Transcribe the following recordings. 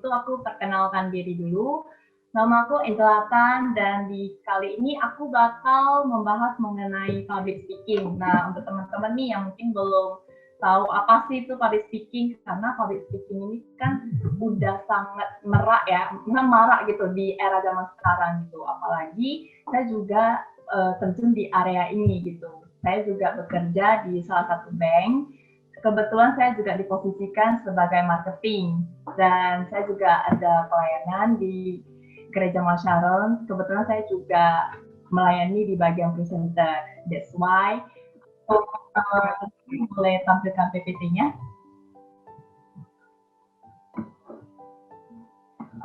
itu aku perkenalkan diri dulu. Nama aku Angela Tan dan di kali ini aku bakal membahas mengenai public speaking. Nah, untuk teman-teman nih yang mungkin belum tahu apa sih itu public speaking, karena public speaking ini kan udah sangat marak gitu di era zaman sekarang gitu. Apalagi saya juga terjun di area ini gitu. Saya juga bekerja di salah satu bank. Kebetulan saya juga diposisikan sebagai marketing dan saya juga ada pelayanan di Gereja Mount Sharon. Kebetulan saya juga melayani di bagian presenter. That's why boleh tampilkan PPT-nya.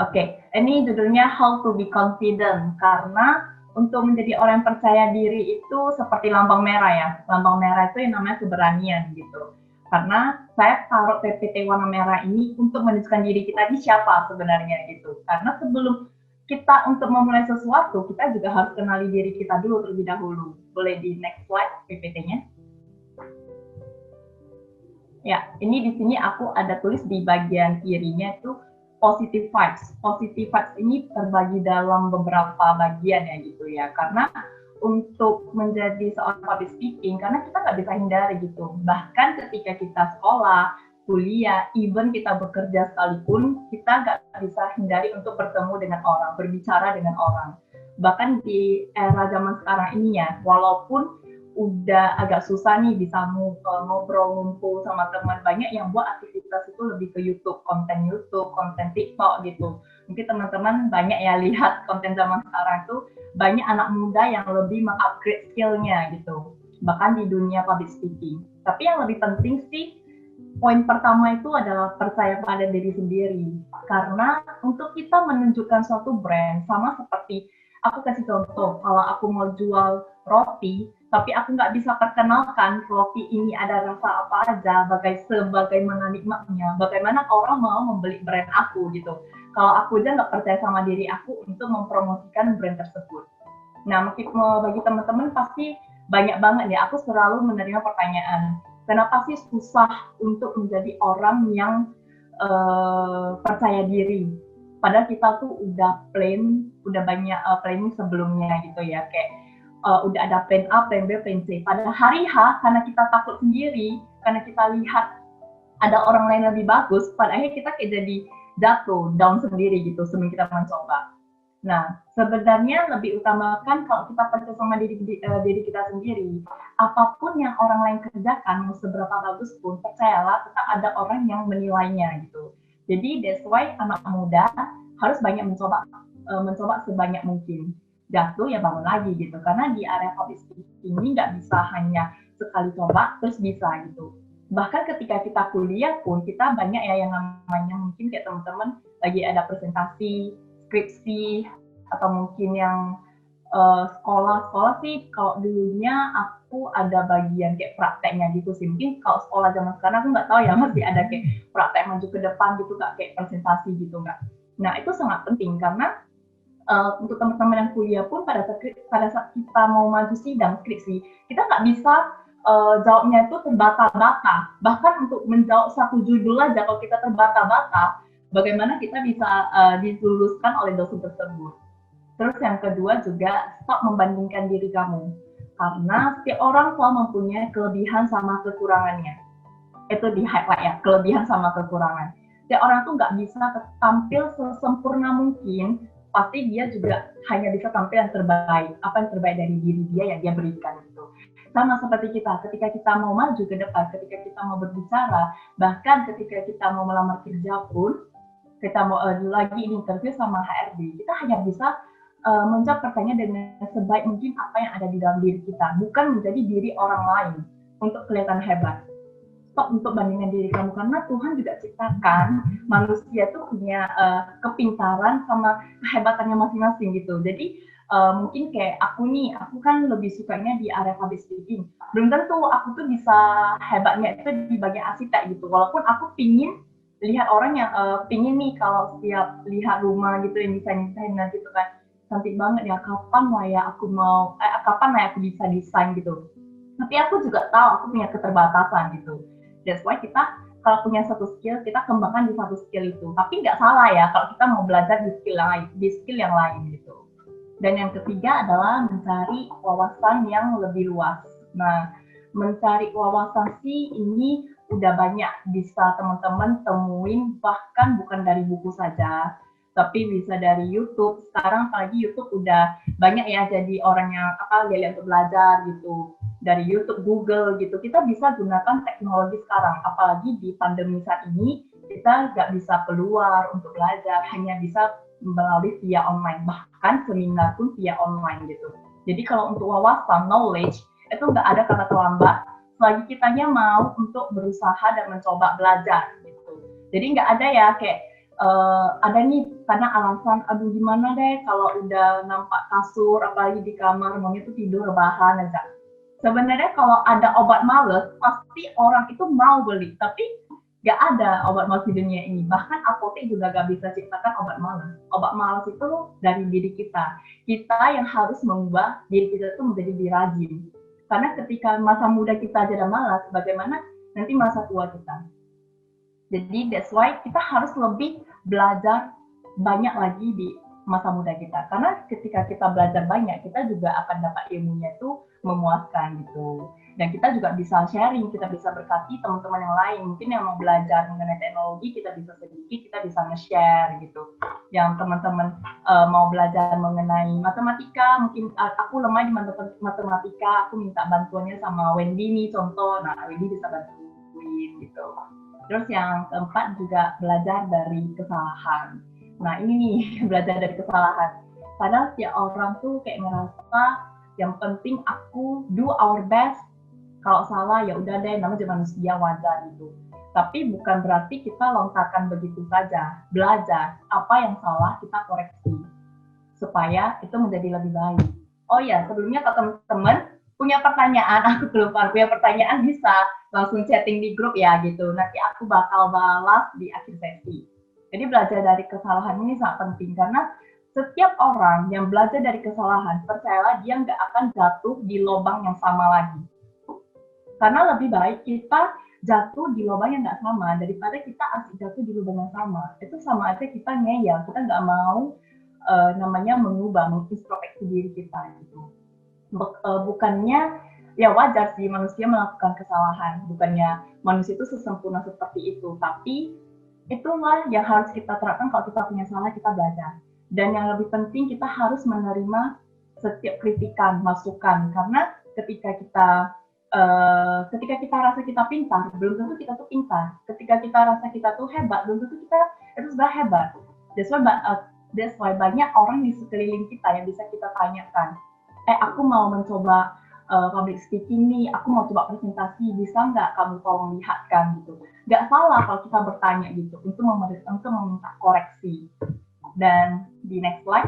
Oke, ini judulnya How to be Confident, karena untuk menjadi orang yang percaya diri itu seperti lambang merah ya. Lambang merah itu yang namanya keberanian gitu. Karena saya taruh PPT warna merah ini untuk menunjukkan diri kita ini siapa sebenarnya gitu. Karena sebelum kita untuk memulai sesuatu, kita juga harus kenali diri kita dulu terlebih dahulu. Boleh di next slide PPT-nya. Ya, ini di sini aku ada tulis di bagian kirinya itu positive vibes. Positive vibes ini terbagi dalam beberapa bagian ya gitu ya. Karena untuk menjadi seorang public speaking, karena kita nggak bisa hindari gitu. Bahkan ketika kita sekolah, kuliah, even kita bekerja sekalipun, kita nggak bisa hindari untuk bertemu dengan orang, berbicara dengan orang. Bahkan di era zaman sekarang ini ya, walaupun udah agak susah nih bisa ngobrol ngumpul sama teman, banyak yang buat aktivitas itu lebih ke YouTube, konten TikTok gitu. Mungkin teman-teman banyak ya lihat konten zaman sekarang itu banyak anak muda yang lebih mengupgrade skill-nya gitu. Bahkan di dunia public speaking. Tapi yang lebih penting sih poin pertama itu adalah percaya pada diri sendiri. Karena untuk kita menunjukkan suatu brand, sama seperti aku kasih contoh, kalau aku mau jual roti, tapi aku nggak bisa perkenalkan roti ini ada rasa apa aja, bagaimana nikmatnya, bagaimana orang mau membeli brand aku gitu. Kalau aku aja nggak percaya sama diri aku untuk mempromosikan brand tersebut. Nah, bagi teman-teman pasti banyak banget ya, aku selalu menerima pertanyaan, kenapa sih susah untuk menjadi orang yang percaya diri? Padahal kita tuh udah banyak planning sebelumnya gitu ya, kayak udah ada plan A, plan B, plan C. Pada hari H, karena kita takut sendiri, karena kita lihat ada orang lain lebih bagus, pada akhirnya kita kayak jadi jatuh, down sendiri gitu sebelum kita mencoba. Nah, sebenarnya lebih utamakan kalau kita percaya sama diri kita sendiri, apapun yang orang lain kerjakan, mau seberapa bagus pun, percayalah tetap ada orang yang menilainya gitu. Jadi that's why anak muda harus banyak mencoba sebanyak mungkin. Jatuh ya bangun lagi gitu, karena di area public speaking ini nggak bisa hanya sekali coba terus bisa gitu. Bahkan ketika kita kuliah pun kita banyak ya yang namanya mungkin kayak teman-teman lagi ada presentasi, skripsi, atau mungkin yang sekolah sih kalau dulunya aku ada bagian kayak prakteknya gitu sih. Mungkin kalau sekolah zaman sekarang aku nggak tahu ya masih ada kayak praktek maju ke depan gitu, nggak kayak presentasi gitu nggak. Nah itu sangat penting karena untuk teman-teman yang kuliah pun pada saat kita mau maju sidang skripsi, kita nggak bisa jawabnya itu terbata-bata. Bahkan untuk menjawab satu judul aja kalau kita terbata-bata, bagaimana kita bisa diluluskan oleh dosen tersebut. Terus yang kedua juga stop membandingkan diri kamu. Karena setiap orang selalu mempunyai kelebihan sama kekurangannya. Itu di highlight ya, kelebihan sama kekurangan. Setiap orang tuh nggak bisa tampil sesempurna mungkin, pasti dia juga hanya bisa tampil yang terbaik, apa yang terbaik dari diri dia yang dia berikan itu. Sama seperti kita, ketika kita mau maju ke depan, ketika kita mau berbicara, bahkan ketika kita mau melamar kerja pun, kita mau lagi interview sama HRD, kita hanya bisa menjawab pertanyaan dengan sebaik mungkin apa yang ada di dalam diri kita, bukan menjadi diri orang lain untuk kelihatan hebat. Stop untuk bandingkan diri kamu, karena Tuhan juga ciptakan manusia itu punya kepintaran sama kehebatannya masing-masing gitu. Jadi mungkin kayak aku kan lebih sukanya di area public speaking. Belum tentu aku tuh bisa hebatnya itu di bagian arsitek gitu. Walaupun aku pingin lihat orang yang pingin nih kalau setiap lihat rumah gitu yang desain gitu kan, cantik banget ya, kapan lah ya aku bisa desain gitu. Tapi aku juga tahu aku punya keterbatasan gitu. That's why kita kalau punya satu skill, kita kembangkan di satu skill itu. Tapi nggak salah ya kalau kita mau belajar di skill yang lain gitu. Dan yang ketiga adalah mencari wawasan yang lebih luas. Nah, mencari wawasan sih ini udah banyak bisa teman-teman temuin, bahkan bukan dari buku saja, tapi bisa dari YouTube. Sekarang apalagi YouTube udah banyak ya, jadi orang yang lihat untuk belajar gitu. Dari YouTube, Google gitu, kita bisa gunakan teknologi sekarang. Apalagi di pandemi saat ini, kita nggak bisa keluar untuk belajar, hanya bisa melalui via online. Bahkan seminar pun via online gitu. Jadi kalau untuk wawasan, knowledge, itu nggak ada kata terlambat selagi kitanya mau untuk berusaha dan mencoba belajar gitu. Jadi nggak ada ya kayak ada nih karena alasan aduh gimana deh kalau udah nampak kasur apalagi di kamar maunya tuh tidur rebahan aja. Sebenarnya kalau ada obat males pasti orang itu mau beli, tapi nggak ada obat malas di dunia ini. Bahkan apotek juga nggak bisa ciptakan obat malas. Obat malas itu dari diri kita. Kita yang harus mengubah diri kita itu menjadi lebih rajin. Karena ketika masa muda kita aja udah malas, bagaimana nanti masa tua kita? Jadi that's why kita harus lebih belajar banyak lagi di masa muda kita. Karena ketika kita belajar banyak, kita juga akan dapat ilmunya itu memuaskan gitu. Dan kita juga bisa sharing, kita bisa berkati teman-teman yang lain. Mungkin yang mau belajar mengenai teknologi, kita bisa sedikit, kita bisa nge-share gitu. Yang teman-teman mau belajar mengenai matematika, mungkin aku lemah di matematika, aku minta bantuannya sama Wendy nih contoh. Nah, Wendy bisa bantuin gitu. Terus yang keempat juga belajar dari kesalahan. Nah ini nih belajar dari kesalahan. Padahal setiap orang tuh kayak ngerasa yang penting aku do our best. Kalau salah ya udah deh, namanya manusia wajar gitu. Tapi bukan berarti kita lontarkan begitu saja. Belajar apa yang salah kita koreksi supaya itu menjadi lebih baik. Oh ya sebelumnya kalau teman-teman punya pertanyaan, aku kelupaan punya pertanyaan bisa langsung chatting di grup ya gitu. Nanti aku bakal balas di akhir sesi. Jadi belajar dari kesalahan ini sangat penting karena setiap orang yang belajar dari kesalahan, percayalah dia nggak akan jatuh di lubang yang sama lagi. Karena lebih baik kita jatuh di lubang yang nggak sama daripada kita asik jatuh di lubang yang sama. Itu sama aja kita ngeyel, kita nggak mau namanya mengubah, mengintrospeksi diri kita gitu. Bukannya ya wajar sih manusia melakukan kesalahan, bukannya manusia itu sesempurna seperti itu, tapi itulah yang harus kita terapkan. Kalau kita punya salah kita belajar, dan yang lebih penting kita harus menerima setiap kritikan, masukan, karena ketika kita rasa kita pintar, belum tentu kita tuh pintar. Ketika kita rasa kita tuh hebat, belum tentu kita itu sudah hebat. That's why banyak orang di sekeliling kita yang bisa kita tanyakan, aku mau mencoba public speaking nih, aku mau coba presentasi, bisa nggak kamu tolong lihatkan gitu. Nggak salah kalau kita bertanya gitu, untuk meminta koreksi. Dan di next slide,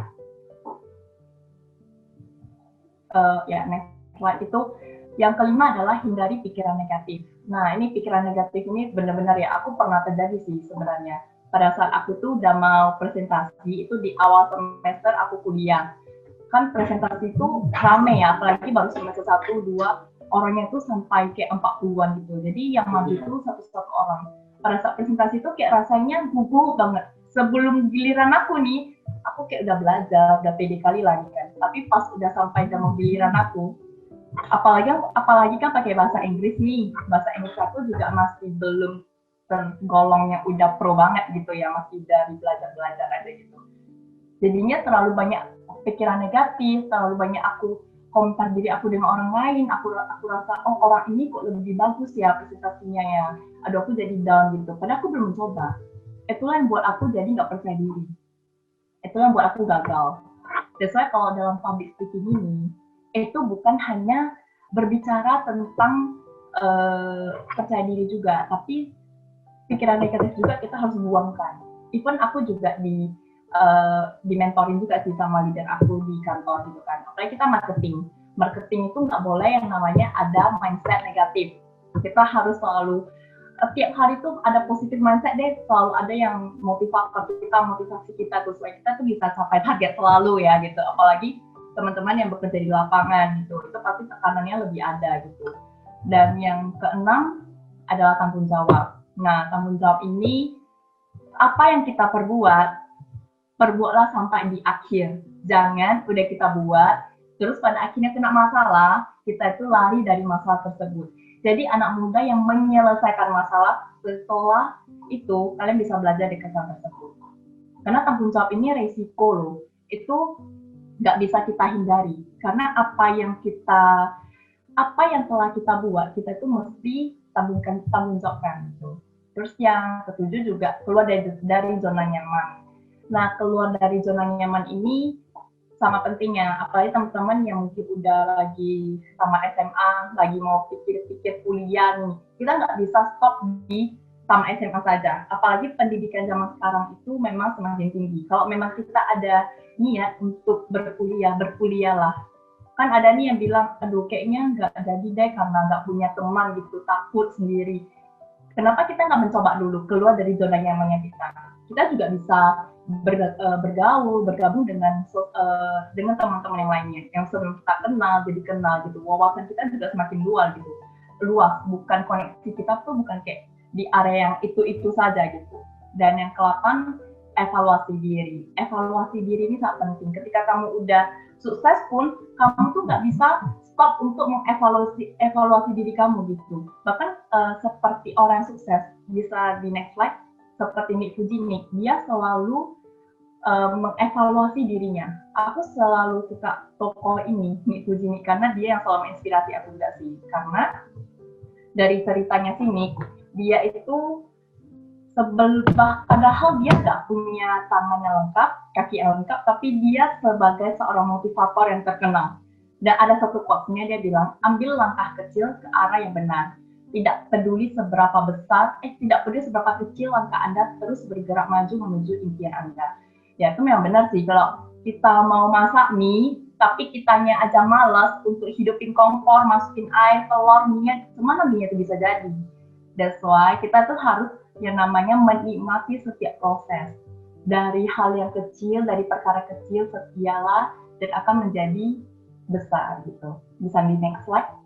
next slide itu, yang kelima adalah hindari pikiran negatif. Nah ini pikiran negatif ini benar-benar ya, aku pernah terjadi sih sebenarnya. Pada saat aku tuh udah mau presentasi, itu di awal semester aku kuliah. Kan presentasi itu rame ya, apalagi baru semester 1, 2, orangnya itu sampai kayak 40-an gitu. Jadi yang maju itu satu-satu orang. Pada saat presentasi itu kayak rasanya gugup banget. Sebelum giliran aku nih, aku kayak udah belajar, udah pede kali lagi kan. Tapi pas udah sampai zaman giliran aku, apalagi kan pakai bahasa Inggris nih. Bahasa Inggris aku juga masih belum tergolong yang udah pro banget gitu ya, masih dari belajar-belajar aja gitu. Jadinya terlalu banyak pikiran negatif, terlalu banyak aku compare diri aku dengan orang lain, aku rasa oh orang ini kok lebih bagus ya presentasinya ya, aduh aku jadi down gitu, padahal aku belum mencoba. Itulah yang buat aku jadi nggak percaya diri, itulah yang buat aku gagal. That's why kalau dalam public speaking ini, itu bukan hanya berbicara tentang percaya diri juga, tapi pikiran negatif juga kita harus buangkan. Even aku juga di mentoring juga sih sama leader aku di kantor gitu kan. Apalagi kita marketing itu nggak boleh yang namanya ada mindset negatif. Kita harus selalu tiap hari tuh ada positif mindset deh, selalu ada yang motivasi kita tuh supaya kita tuh bisa capai target selalu ya gitu. Apalagi teman-teman yang bekerja di lapangan gitu, itu pasti tekanannya lebih ada gitu. Dan yang keenam adalah tanggung jawab. Nah, tanggung jawab ini apa yang kita perbuatlah sampai di akhir. Jangan udah kita buat, terus pada akhirnya kena masalah, kita itu lari dari masalah tersebut. Jadi anak muda yang menyelesaikan masalah setelah itu, kalian bisa belajar dari kesalahan tersebut. Karena tanggung jawab ini resiko loh. Itu nggak bisa kita hindari. Karena apa yang telah kita buat, kita itu mesti tanggung jawabkan gitu. Terus yang ketujuh juga keluar dari zona nyaman. Nah, keluar dari zona nyaman ini sama pentingnya, apalagi teman-teman yang mungkin udah lagi sama SMA, lagi mau pikir-pikir kuliah nih, kita nggak bisa stop di sama SMA saja. Apalagi pendidikan zaman sekarang itu memang semakin tinggi. Kalau memang kita ada niat untuk berkuliah, berkuliahlah. Kan ada nih yang bilang, aduh kayaknya nggak jadi deh karena nggak punya teman gitu, takut sendiri. Kenapa kita nggak mencoba dulu keluar dari zona nyamannya kita? Kita juga bisa bergaul, bergabung dengan teman-teman yang lainnya yang sebelum kita kenal jadi kenal gitu. Wawasan kita juga semakin luas gitu. Luas, bukan koneksi kita tuh bukan kayak di area yang itu saja gitu. Dan yang ke-8, evaluasi diri. Evaluasi diri ini sangat penting. Ketika kamu udah sukses pun, kamu tuh nggak bisa stop untuk mengevaluasi diri kamu gitu. Bahkan seperti orang yang sukses, bisa di next slide, seperti Nick Fujimi, dia selalu mengevaluasi dirinya. Aku selalu suka tokoh ini, Nick Fujimi, karena dia yang selalu menginspirasi aku juga sih. Karena dari ceritanya si Nick, dia itu padahal dia nggak punya tangannya lengkap, kaki yang lengkap, tapi dia sebagai seorang motivator yang terkenal. Dan ada satu quotes-nya dia bilang, ambil langkah kecil ke arah yang benar. Tidak peduli seberapa kecil langkah Anda, terus bergerak maju menuju impian Anda. Ya itu memang benar sih, kalau kita mau masak mie, tapi kitanya aja malas untuk hidupin kompor, masukin air, telur, mie, semana mie itu bisa jadi. That's why kita tuh harus yang namanya menikmati setiap proses. Dari hal yang kecil, dari perkara kecil, setialah dan akan menjadi besar gitu. Bisa di next slide.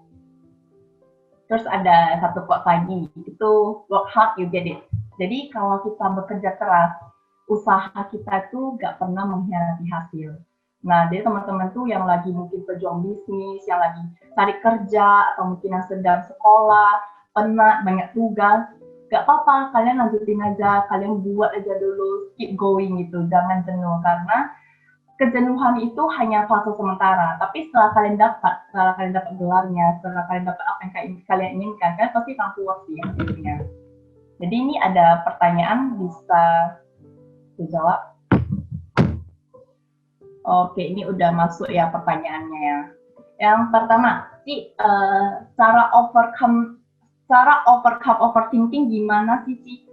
Terus ada satu quote lagi, itu work hard you get it. Jadi kalau kita bekerja keras, usaha kita tuh gak pernah mengkhianati hasil. Nah, jadi teman-teman tuh yang lagi mungkin pejuang bisnis, yang lagi cari kerja, atau mungkin yang sedang sekolah, penat, banyak tugas, gak apa-apa, kalian lanjutin aja, kalian buat aja dulu, keep going gitu, jangan jenuh, karena kejenuhan itu hanya fase sementara, tapi setelah kalian dapat gelarnya, setelah kalian dapat apa yang kalian inginkan, kalian pasti akan puas sih hasilnya. Jadi ini ada pertanyaan, bisa dijawab. Oke, ini udah masuk ya pertanyaannya ya. Yang pertama, cara overcome overthinking gimana sih?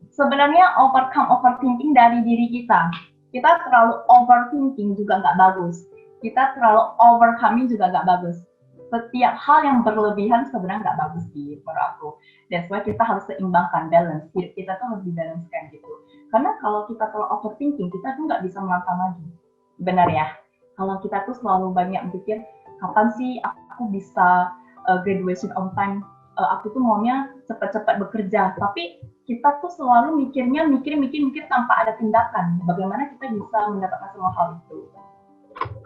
Sebenarnya overthinking dari diri kita. Kita terlalu overthinking juga nggak bagus. Kita terlalu overcoming juga nggak bagus. Setiap hal yang berlebihan sebenarnya nggak bagus sih menurut aku. That's why kita harus seimbangkan, balance. Hidup kita tuh harus dibalancekan gitu. Karena kalau kita terlalu overthinking, kita tuh nggak bisa melangkah maju. Benar ya? Kalau kita tuh selalu banyak berpikir, kapan sih aku bisa graduation on time, aku tuh maunya cepat-cepat bekerja, tapi kita tuh selalu mikir tanpa ada tindakan. Bagaimana kita bisa mendapatkan semua hal itu?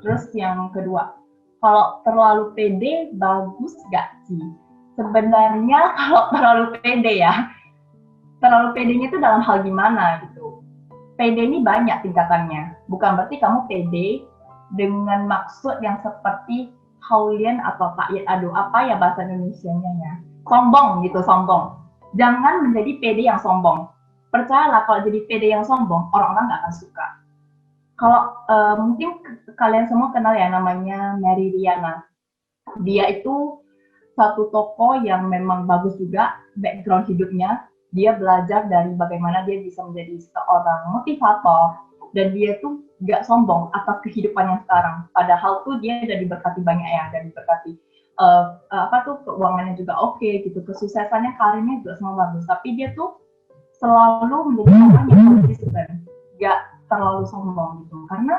Terus yang kedua, kalau terlalu pede bagus gak sih? Sebenarnya kalau terlalu pede ya, terlalu pedenya itu dalam hal gimana gitu? Pede ini banyak tingkatannya. Bukan berarti kamu pede dengan maksud yang seperti Haulian atau Pak aduh apa ya bahasa Indonesianya ya? Sombong gitu, sombong. Jangan menjadi pede yang sombong. Percayalah kalau jadi pede yang sombong, orang-orang nggak akan suka. Kalau mungkin kalian semua kenal ya namanya Mary Riana. Dia itu satu tokoh yang memang bagus juga background hidupnya. Dia belajar dari bagaimana dia bisa menjadi seorang motivator dan dia tuh nggak sombong atas kehidupannya sekarang. Padahal tuh dia udah diberkati banyak ya, dan diberkati keuangannya juga oke gitu, kesuksesannya, karirnya juga semua bagus. Tapi dia tuh selalu menjadi orang yang konsisten, nggak terlalu sombong gitu. Karena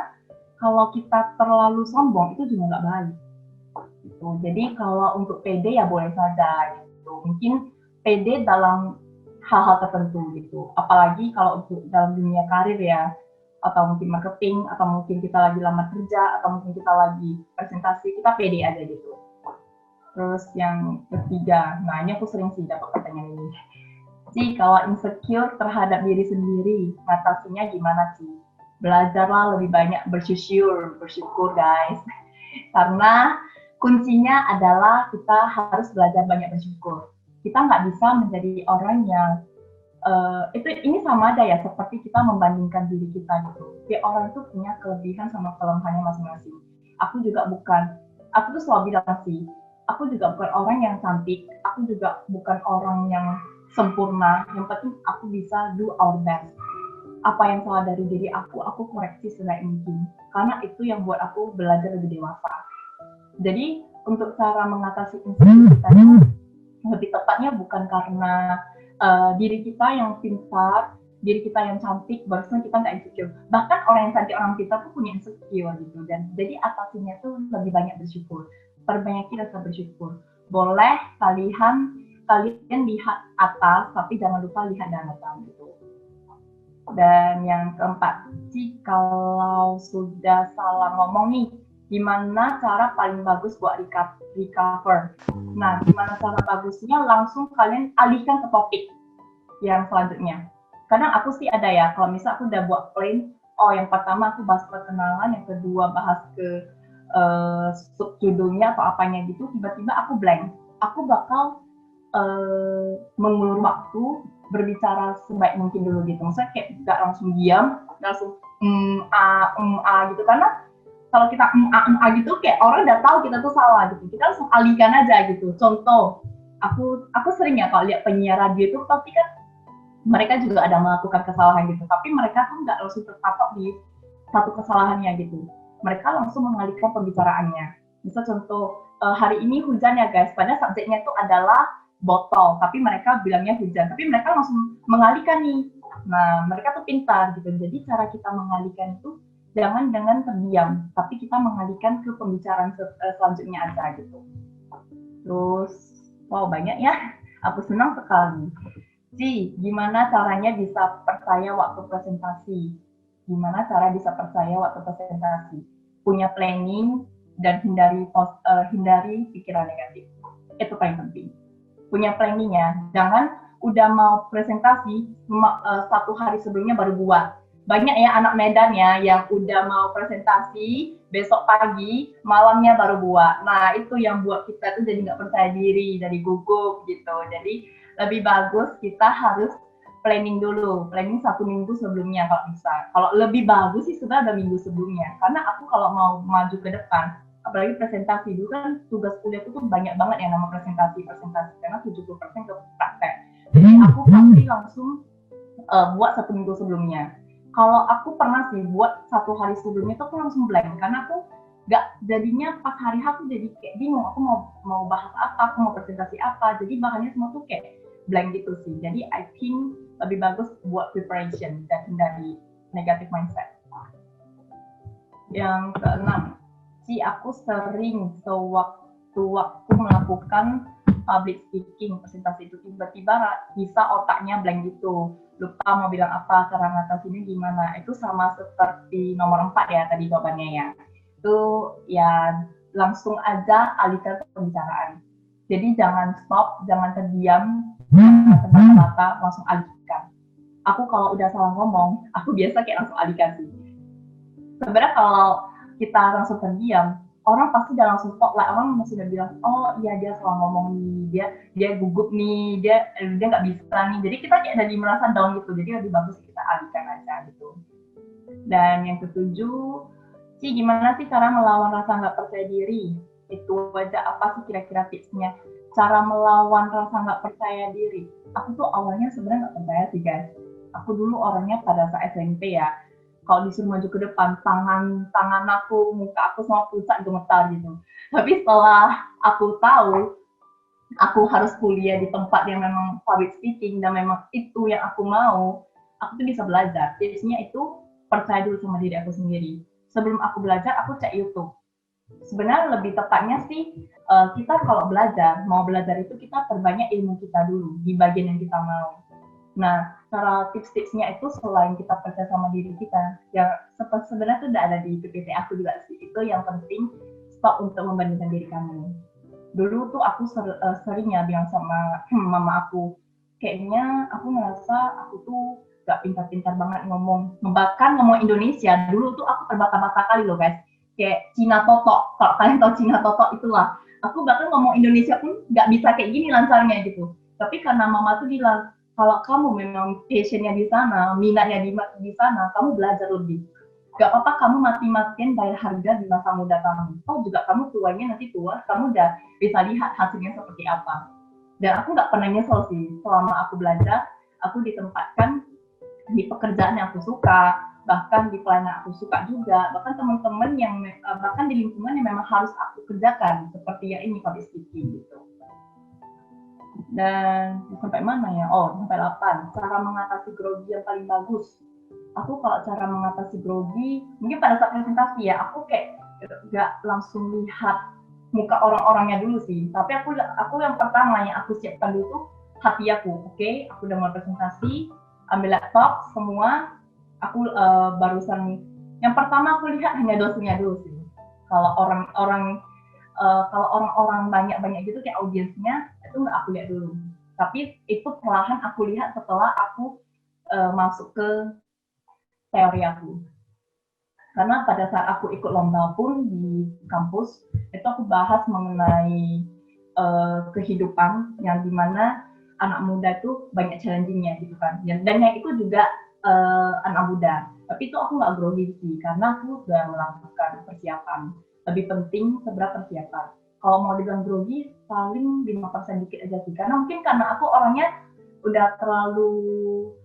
kalau kita terlalu sombong itu juga nggak baik. Gitu. Jadi kalau untuk pede ya boleh saja gitu. Mungkin pede dalam hal-hal tertentu gitu. Apalagi kalau untuk dalam dunia karir ya, atau mungkin marketing, atau mungkin kita lagi lamar kerja, atau mungkin kita lagi presentasi, kita pede aja gitu. Terus yang ketiga, nah ini aku sering sih dapat pertanyaan ini. Sih kalau insecure terhadap diri sendiri, ngatasinya gimana sih? Belajarlah lebih banyak bersyukur guys. Karena kuncinya adalah kita harus belajar banyak bersyukur. Kita nggak bisa menjadi orang yang ini sama aja ya seperti kita membandingkan diri kita gitu. Tiap orang itu punya kelebihan sama kelemahannya masing-masing. Aku tuh selalu bilang sih, aku juga bukan orang yang cantik, aku juga bukan orang yang sempurna. Yang penting aku bisa do our best. Apa yang salah dari diri aku koreksi sebaik mungkin. Karena itu yang buat aku belajar lebih dewasa. Jadi untuk cara mengatasi insecure itu lebih tepatnya bukan karena diri kita yang pintar, diri kita yang cantik, barusan kita nggak insecure. Bahkan orang yang cantik, orang pintar tuh punya insecure gitu. Dan jadi atasinya tuh lebih banyak bersyukur. Perbanyakin rasa bersyukur. Boleh kalian lihat atas, tapi jangan lupa lihat daratan gitu. Dan yang keempat, kalau sudah salah ngomong nih, gimana cara paling bagus buat recover? Nah, gimana cara bagusnya? Langsung kalian alihkan ke topik yang selanjutnya. Kadang aku sih ada ya, kalau misal aku udah buat plan, yang pertama aku bahas perkenalan, yang kedua bahas ke subjudulnya atau apanya gitu, tiba-tiba aku blank. Aku bakal mengulur waktu berbicara sebaik mungkin dulu gitu. Maksudnya kayak gak langsung diam, gak langsung gitu. Karena kalau kita gitu kayak orang udah tahu kita tuh salah gitu. Kita langsung alihkan aja gitu. Contoh, aku sering ya kalau lihat penyiar radio itu pasti kan mereka juga ada melakukan kesalahan gitu. Tapi mereka tuh nggak langsung terpatok di satu kesalahannya gitu. Mereka langsung mengalihkan pembicaraannya. Misal contoh, hari ini hujan ya guys. Padahal subjeknya itu adalah botol, tapi mereka bilangnya hujan, tapi mereka langsung mengalihkan nih. Nah, mereka tuh pintar gitu. Jadi cara kita mengalihkan itu jangan dengan terdiam, tapi kita mengalihkan ke pembicaraan selanjutnya aja gitu. Terus, wow banyak ya. Aku senang sekali. Gimana caranya bisa percaya waktu presentasi? Gimana cara bisa percaya waktu presentasi? Punya planning dan hindari pikiran negatif. Itu paling penting. Punya planningnya, jangan udah mau presentasi satu hari sebelumnya baru buat. Banyak ya anak Medan ya yang udah mau presentasi besok pagi, malamnya baru buat. Nah itu yang buat kita tuh jadi nggak percaya diri, jadi gugup gitu. Jadi lebih bagus kita harus planning dulu, planning 1 minggu sebelumnya kalau bisa. Kalau lebih bagus sih sudah ada minggu sebelumnya, karena aku kalau mau maju ke depan, apalagi presentasi dulu kan tugas kuliah itu tuh banyak banget yang nama presentasi karena 70% ke praktek. Jadi aku pasti langsung buat 1 minggu sebelumnya. Kalau aku pernah sih buat 1 hari sebelumnya tuh aku langsung blank karena aku nggak jadinya pas hari aku jadi kayak bingung aku mau bahas apa, aku mau presentasi apa, jadi bahannya semua tuh kayak blank gitu sih. Jadi I think lebih bagus buat preparation dan hindari negative mindset. Yang keenam, aku sering sewaktu-waktu melakukan public speaking, presentasi itu tiba-tiba bisa otaknya blank gitu, lupa mau bilang apa, cara ngatasinnya gimana. Itu sama seperti nomor 4 ya tadi jawabannya ya. Itu ya langsung aja alihkan pembicaraan. Jadi jangan stop, jangan terdiam, jangan terbata-bata, langsung alihkan. Aku kalau udah salah ngomong, aku biasa kayak langsung alihkan sih. Sebenarnya kalau kita langsung terdiam, orang pasti udah langsung spotlight, orang masih udah bilang, oh iya dia salah ngomong nih, dia gugup nih, dia nggak bisa nih. Jadi kita kayak jadi merasa down gitu, jadi lebih bagus kita alihkan aja gitu. Dan yang ketujuh, gimana sih cara melawan rasa nggak percaya diri? Itu aja apa sih kira-kira tipsnya? Cara melawan rasa nggak percaya diri. Aku tuh awalnya sebenarnya nggak percaya sih guys. Aku dulu orangnya pada saat SMP ya, kalau disuruh maju ke depan, tangan aku, muka aku semua pusat gemetar gitu. Tapi setelah aku tahu aku harus kuliah di tempat yang memang public speaking dan memang itu yang aku mau, aku tuh bisa belajar. Tipsnya itu percaya dulu sama diri aku sendiri. Sebelum aku belajar, aku cek YouTube. Sebenarnya lebih tepatnya sih, kita kalau mau belajar itu kita perbanyak ilmu kita dulu di bagian yang kita mau. Nah, cara tips-tipsnya itu selain kita percaya sama diri kita, yang sebenarnya itu udah ada di PPT aku juga sih. Itu yang penting, stop untuk membandingkan diri kamu. Dulu tuh aku sering ya bilang sama mama aku, kayaknya aku ngerasa aku tuh gak pintar-pintar banget ngomong. Bahkan ngomong Indonesia, dulu tuh aku terbata-bata kali loh guys. Kayak Cina Toto, kalau kalian tahu Cina Toto itulah. Aku bahkan ngomong Indonesia pun gak bisa kayak gini lancarnya gitu. Tapi karena mama tuh bilang, kalau kamu memang passionnya di sana, minatnya di sana, kamu belajar lebih. Gak apa-apa kamu mati-matian bayar harga di masa muda kamu. Oh juga kamu tuanya nanti tua, kamu udah bisa lihat hasilnya seperti apa. Dan aku gak pernah nyesel sih, selama aku belajar, aku ditempatkan di pekerjaan yang aku suka, bahkan di pelayanan aku suka juga, bahkan teman-teman yang, bahkan di lingkungan yang memang harus aku kerjakan, seperti yang ini public speaking gitu. Dan sampai mana ya? Oh, sampai 8. Cara mengatasi grogi yang paling bagus. Aku kalau cara mengatasi grogi, mungkin pada saat presentasi ya, aku kayak gak langsung lihat muka orang-orangnya dulu sih. Tapi aku yang pertama yang aku siapkan dulu tuh hati aku. Oke, aku udah mau presentasi, ambil laptop semua, aku barusan yang pertama aku lihat hanya dosennya dulu sih. Kalau orang-orang kalau orang-orang banyak gitu kayak audiensnya itu nggak aku lihat dulu, tapi itu perlahan aku lihat setelah aku masuk ke teori aku. Karena pada saat aku ikut lomba pun di kampus itu aku bahas mengenai kehidupan yang dimana anak muda itu banyak challengingnya gitu kan, dan yang itu juga anak muda. Tapi itu aku nggak grogi sih karena aku sudah melakukan persiapan. Lebih penting seberapa persiapan. Kalau mau dibilang grogi paling 5% dikit aja sih, karena mungkin karena aku orangnya udah terlalu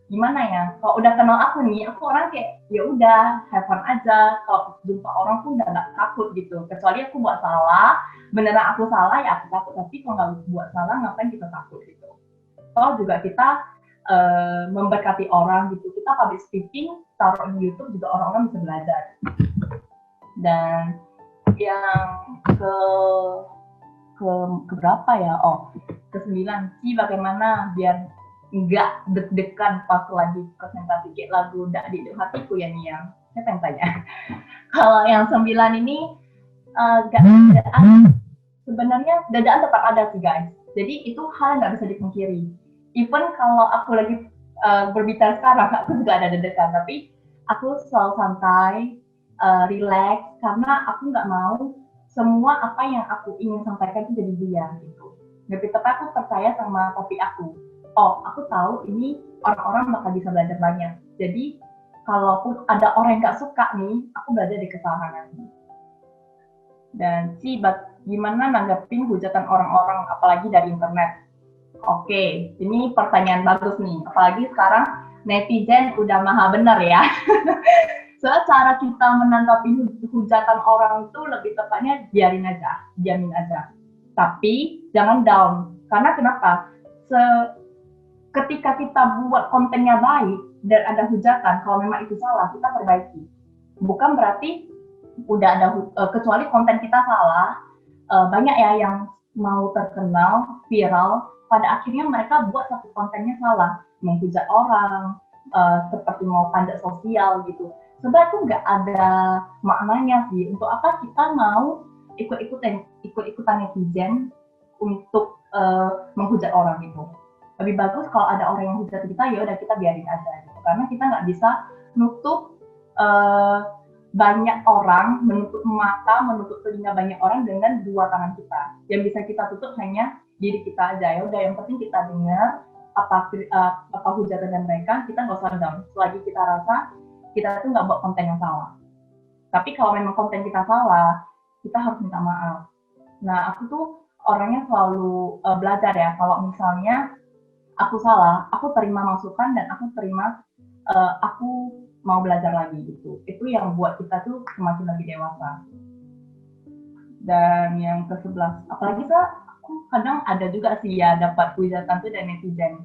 gimana ya, kalau udah kenal aku nih, aku orang kayak ya udah have fun aja, kalau jumpa orang pun udah gak takut gitu, kecuali aku buat salah, beneran aku salah ya aku takut, tapi kalau nggak buat salah ngapain kita takut gitu. Kalau juga kita memberkati orang gitu, kita public speaking taruh di YouTube juga orang-orang bisa belajar. Dan yang ke berapa ya? Oh, ke-9 sih bagaimana biar nggak deg-degan pas lagi presentasi kayak lagu Dak di Hatiku ya nih yang saya pengen tanya. Kalau yang 9 ini dadaan, sebenarnya dadaan tetap ada sih guys. Jadi itu hal nggak bisa dipungkiri. Even kalau aku lagi berbicara sekarang, aku juga ada deg-degan, tapi aku selalu santai, relax, karena aku nggak mau semua apa yang aku ingin sampaikan itu jadi dia gitu. Lebih tepat aku percaya sama topik aku. Oh, aku tahu ini orang-orang bakal bisa belajar banyak. Jadi, kalaupun ada orang yang nggak suka nih, aku belajar di kesalahan. Dan gimana nanggepin hujatan orang-orang, apalagi dari internet? Oke, ini pertanyaan bagus nih. Apalagi sekarang netizen udah maha benar ya. Soalnya cara kita menanggapi hujatan orang itu lebih tepatnya biarin aja, diamin aja. Tapi jangan down. Karena kenapa? Ketika kita buat kontennya baik dan ada hujatan, kalau memang itu salah, kita perbaiki. Bukan berarti udah ada kecuali konten kita salah, banyak ya yang mau terkenal, viral, pada akhirnya mereka buat satu kontennya salah, menghujat orang, seperti mau panjat sosial gitu. Sebenarnya itu nggak ada maknanya sih. Untuk apa kita mau ikut-ikutan netizen untuk menghujat orang itu? Lebih bagus kalau ada orang yang hujat kita, ya udah kita biarin aja gitu. Karena kita nggak bisa nutup banyak orang, menutup mata, menutup telinga banyak orang dengan dua tangan kita. Yang bisa kita tutup hanya diri kita aja. Ya udah, yang penting kita dengar apa hujatan dan mereka, kita nggak usah down. Selagi kita rasa kita tuh nggak buat konten yang salah. Tapi kalau memang konten kita salah, kita harus minta maaf. Nah, aku tuh orangnya selalu belajar ya. Kalau misalnya aku salah, aku terima masukan dan aku terima aku mau belajar lagi gitu. Itu yang buat kita tuh semakin lebih dewasa. Dan yang ke-11, apalagi aku kadang ada juga sih ya dapat hujatan tuh dari netizen.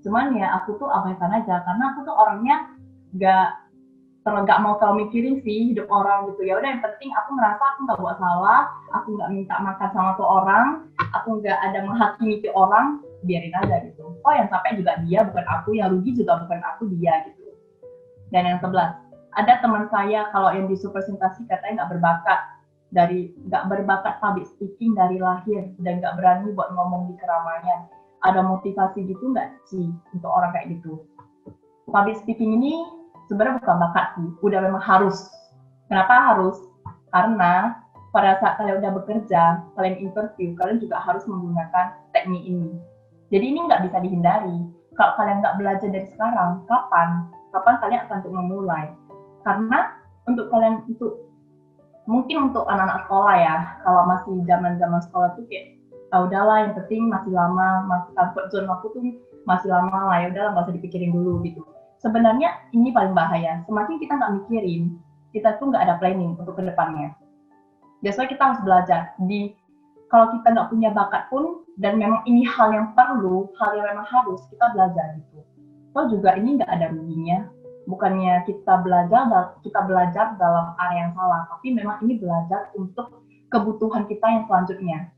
Cuman ya aku tuh abaikan aja karena aku tuh orangnya nggak mau terlalu mikirin sih hidup orang gitu. Ya udah, yang penting aku ngerasa aku nggak buat salah, aku nggak minta makan sama tuh orang, aku nggak ada menghakimi tuh orang, biarin aja gitu. Oh yang capek juga dia bukan aku, yang rugi juga bukan aku, dia gitu. Dan yang 11, ada teman saya kalau yang di presentasi katanya nggak berbakat public speaking dari lahir dan nggak berani buat ngomong di keramaian. Ada motivasi gitu nggak sih untuk orang kayak gitu? Public speaking ini sebenarnya bukan bakat sih, udah memang harus. Kenapa harus? Karena pada saat kalian udah bekerja, kalian interview, kalian juga harus menggunakan teknik ini. Jadi ini nggak bisa dihindari. Kalau kalian nggak belajar dari sekarang, kapan? Kapan kalian akan untuk memulai? Karena untuk kalian mungkin untuk anak-anak sekolah ya, kalau masih zaman-zaman sekolah tuh kayak, udahlah yang penting masih lama, masih comfort zone aku tuh masih lama lah, ya udahlah nggak usah dipikirin dulu gitu. Sebenarnya ini paling bahaya. Semakin kita nggak mikirin, kita tuh nggak ada planning untuk kedepannya. Biasanya kita harus belajar. Kalau kita nggak punya bakat pun, dan memang ini hal yang perlu, hal yang memang harus, kita belajar gitu. Toh juga ini nggak ada ruginya. Bukannya kita belajar dalam area yang salah, tapi memang ini belajar untuk kebutuhan kita yang selanjutnya.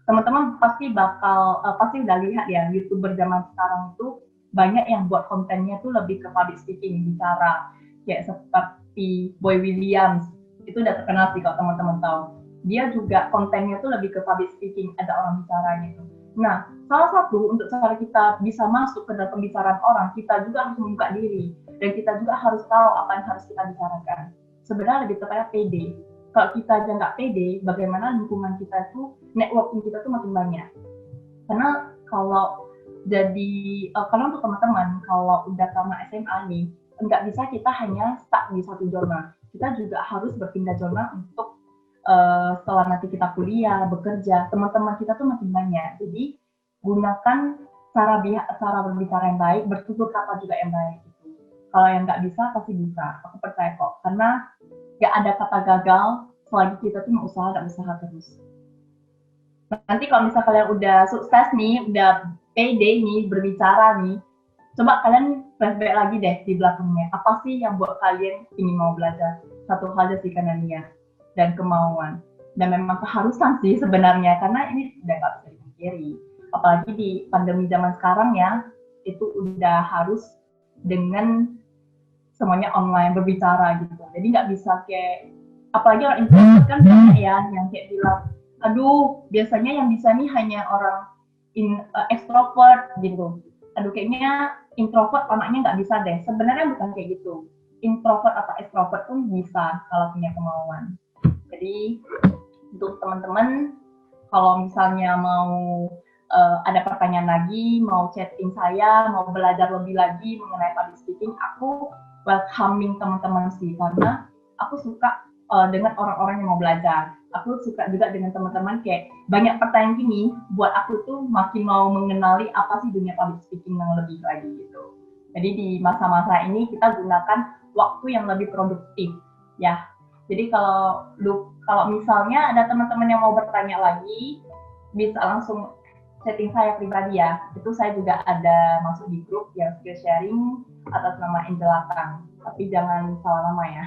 Teman-teman pasti udah lihat ya, YouTuber zaman sekarang itu banyak yang buat kontennya tuh lebih ke public speaking, bicara, kayak seperti Boy Williams, itu udah terkenal sih kalau teman-teman tahu. Dia juga kontennya tuh lebih ke public speaking, ada orang bicara gitu. Nah, salah satu untuk cara kita bisa masuk ke dalam pembicaraan orang, kita juga harus membuka diri, dan kita juga harus tahu apa yang harus kita bicarakan. Sebenarnya lebih tepatnya pede. Kalau kita aja nggak pede, bagaimana lingkungan kita itu, networking kita tuh makin banyak. Karena kalau untuk teman-teman, kalau udah tamat SMA nih, nggak bisa kita hanya stuck di satu zona. Kita juga harus berpindah zona untuk setelah nanti kita kuliah, bekerja, teman-teman kita tuh makin banyak. Jadi gunakan cara berbicara yang baik, bertutur kata juga yang baik. Gitu. Kalau yang nggak bisa, pasti bisa. Aku percaya kok. Karena nggak ada kata gagal selagi kita tuh usaha terus. Nanti kalau misalnya kalian udah sukses nih, udah pede nih, berbicara nih, coba kalian flashback lagi deh di belakangnya. Apa sih yang buat kalian ingin mau belajar? Satu hal sih karena niat dan kemauan. Dan memang keharusan sih sebenarnya, karena ini udah nggak bisa dipungkiri. Apalagi di pandemi zaman sekarang ya, itu udah harus dengan semuanya online, berbicara gitu. Jadi nggak bisa kayak, apalagi orang introvert kan banyak ya, yang kayak bilang, aduh biasanya yang bisa nih hanya orang extrovert gitu. Aduh kayaknya introvert anaknya nggak bisa deh. Sebenarnya bukan kayak gitu. Introvert atau extrovert pun bisa kalau punya kemauan. Jadi untuk teman-teman, kalau misalnya mau ada pertanyaan lagi, mau chatting saya, mau belajar lebih lagi mengenai public speaking, aku welcoming teman-teman sih, karena aku suka dengan orang-orang yang mau belajar. Aku suka juga dengan teman-teman kayak banyak pertanyaan gini, buat aku tuh makin mau mengenali apa sih dunia public speaking yang lebih lagi gitu. Jadi di masa-masa ini kita gunakan waktu yang lebih produktif, ya. Jadi kalau misalnya ada teman-teman yang mau bertanya lagi, bisa langsung setting saya pribadi ya. Itu saya juga ada masuk di grup yang skill sharing atas nama Angela Kang. Tapi jangan salah nama ya.